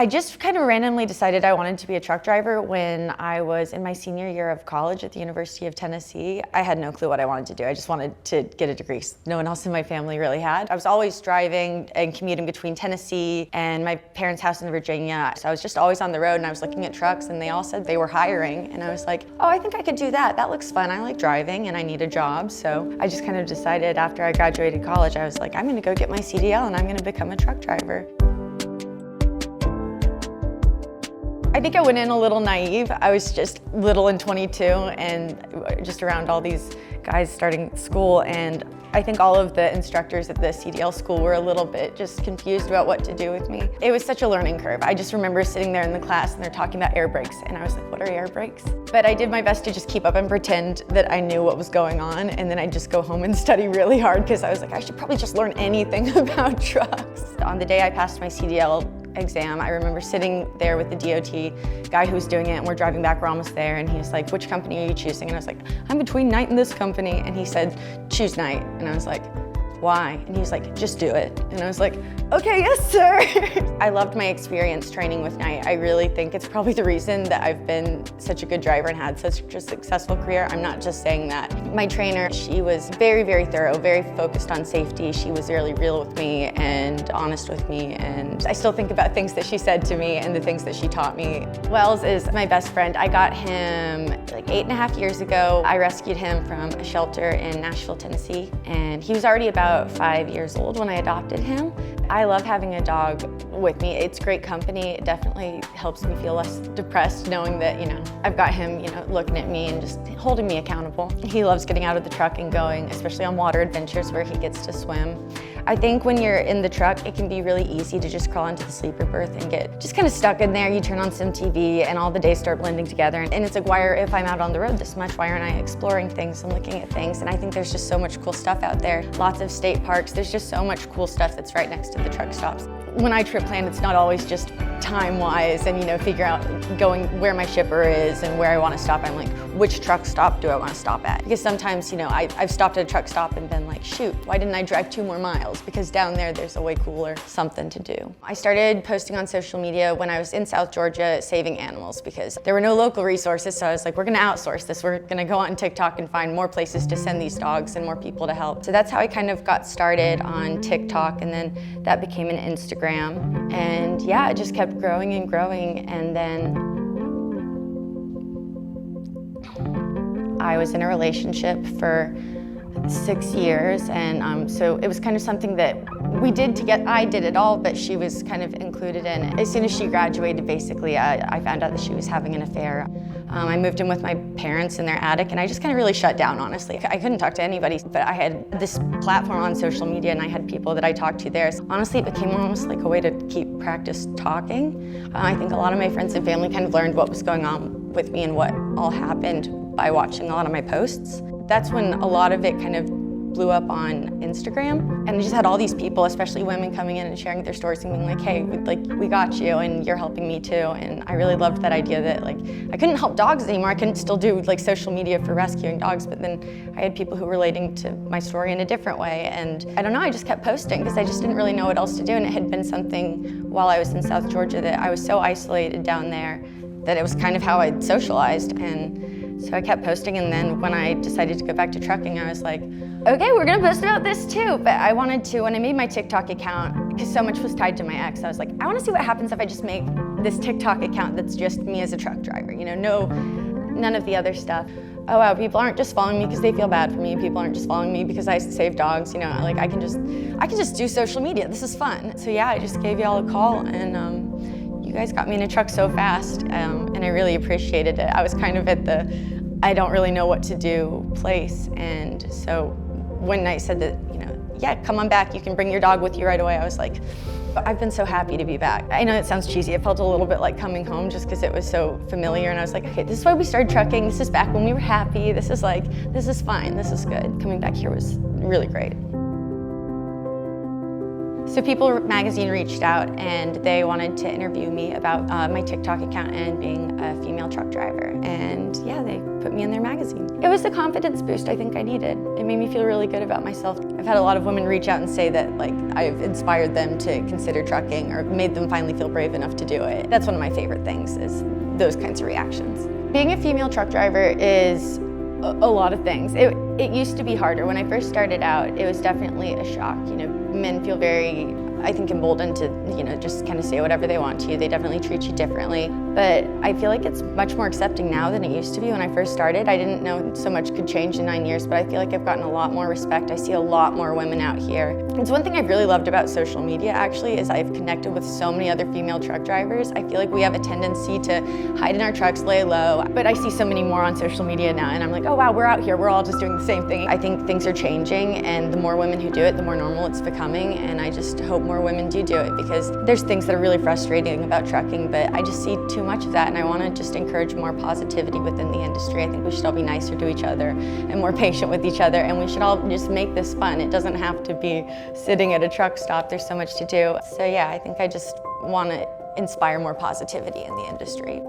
I just kind of randomly decided I wanted to be a truck driver when I was in my senior year of college at the University of Tennessee. I had no clue what I wanted to do. I just wanted to get a degree. No one else in my family really had. I was always driving and commuting between Tennessee and my parents' house in Virginia. So I was just always on the road and I was looking at trucks and they all said they were hiring. And I was like, oh, I think I could do that. That looks fun. I like driving and I need a job. So I just kind of decided after I graduated college, I was like, I'm gonna go get my CDL and I'm gonna become a truck driver. I think I went in a little naive. I was just little and 22 and just around all these guys starting school, and I think all of the instructors at the CDL school were a little bit just confused about what to do with me. It was such a learning curve. I just remember sitting there in the class and they're talking about air brakes and I was like, what are air brakes? But I did my best to just keep up and pretend that I knew what was going on, and then I'd just go home and study really hard because I was like, I should probably just learn anything about trucks. On the day I passed my CDL exam, I remember sitting there with the DOT guy who was doing it, and we're driving back, we're almost there, and he was like, which company are you choosing? And I was like, I'm between Knight and this company. And he said, choose Knight. And I was like, why? And he was like, just do it. And I was like, okay, yes, sir. I loved my experience training with Knight. I really think it's probably the reason that I've been such a good driver and had such a successful career. I'm not just saying that. My trainer, she was very, very thorough, very focused on safety. She was really real with me and honest with me. And I still think about things that she said to me and the things that she taught me. Wells is my best friend. I got him like 8.5 years ago. I rescued him from a shelter in Nashville, Tennessee. And he was already about 5 years old when I adopted him. I love having a dog with me. It's great company. It definitely helps me feel less depressed knowing that, I've got him, looking at me and just holding me accountable. He loves getting out of the truck and going, especially on water adventures where he gets to swim. I think when you're in the truck, it can be really easy to just crawl into the sleeper berth and get just kind of stuck in there. You turn on some TV and all the days start blending together. And it's like, if I'm out on the road this much, why aren't I exploring things and looking at things? And I think there's just so much cool stuff out there. Lots of state parks. There's just so much cool stuff that's right next to the truck stops. When I trip plan, it's not always just time-wise and, figure out going where my shipper is and where I want to stop. I'm like, which truck stop do I want to stop at? Because sometimes, I've stopped at a truck stop and been like, shoot, why didn't I drive 2 more miles? Because down there's a way cooler something to do. I started posting on social media when I was in South Georgia saving animals because there were no local resources. So I was like, we're going to outsource this. We're going to go on TikTok and find more places to send these dogs and more people to help. So that's how I kind of got started on TikTok, and then that became an Instagram. And yeah, it just kept growing and growing. And then I was in a relationship for 6 years, and so it was kind of something that we did together. I did it all, but she was kind of included in it. As soon as she graduated, basically, I found out that she was having an affair. I moved in with my parents in their attic, and I just kind of really shut down, honestly. I couldn't talk to anybody, but I had this platform on social media, and I had people that I talked to there. So honestly, it became almost like a way to keep practice talking. I think a lot of my friends and family kind of learned what was going on with me and what all happened by watching a lot of my posts. That's when a lot of it kind of blew up on Instagram, and I just had all these people, especially women, coming in and sharing their stories and being like, hey, we got you and you're helping me too. And I really loved that idea that I couldn't help dogs anymore. I couldn't still do social media for rescuing dogs, but then I had people who were relating to my story in a different way. And I don't know, I just kept posting because I just didn't really know what else to do. And it had been something while I was in South Georgia that I was so isolated down there that it was kind of how I'd socialized. And so I kept posting, and then when I decided to go back to trucking, I was like, okay, we're gonna post about this too. But I wanted to, when I made my TikTok account, because so much was tied to my ex, I was like, I wanna see what happens if I just make this TikTok account that's just me as a truck driver, none of the other stuff. Oh wow, people aren't just following me because they feel bad for me. People aren't just following me because I save dogs, I can just do social media. This is fun. So yeah, I just gave y'all a call, and you guys got me in a truck so fast, and I really appreciated it. I was kind of at the I don't really know what to do place, and so when Knight said that, yeah, come on back, you can bring your dog with you right away, I was like, I've been so happy to be back. I know it sounds cheesy, it felt a little bit like coming home just because it was so familiar, and I was like, okay, this is why we started trucking, this is back when we were happy, this is fine, this is good. Coming back here was really great. So People magazine reached out and they wanted to interview me about my TikTok account and being a female truck driver. And yeah, they put me in their magazine. It was the confidence boost I think I needed. It made me feel really good about myself. I've had a lot of women reach out and say that I've inspired them to consider trucking or made them finally feel brave enough to do it. That's one of my favorite things, is those kinds of reactions. Being a female truck driver is a lot of things. It used to be harder. When I first started out, it was definitely a shock. Men feel very, I think, emboldened to, just kind of say whatever they want to you. They definitely treat you differently. But I feel like it's much more accepting now than it used to be when I first started. I didn't know so much could change in 9 years, but I feel like I've gotten a lot more respect. I see a lot more women out here. It's one thing I've really loved about social media, actually, is I've connected with so many other female truck drivers. I feel like we have a tendency to hide in our trucks, lay low, but I see so many more on social media now, and I'm like, oh wow, we're out here, we're all just doing the same thing. I think things are changing, and the more women who do it, the more normal it's becoming, and I just hope more women do it, because there's things that are really frustrating about trucking, but I just see too much of that, and I want to just encourage more positivity within the industry. I think we should all be nicer to each other and more patient with each other, and we should all just make this fun. It doesn't have to be sitting at a truck stop. There's so much to do. So yeah, I think I just want to inspire more positivity in the industry.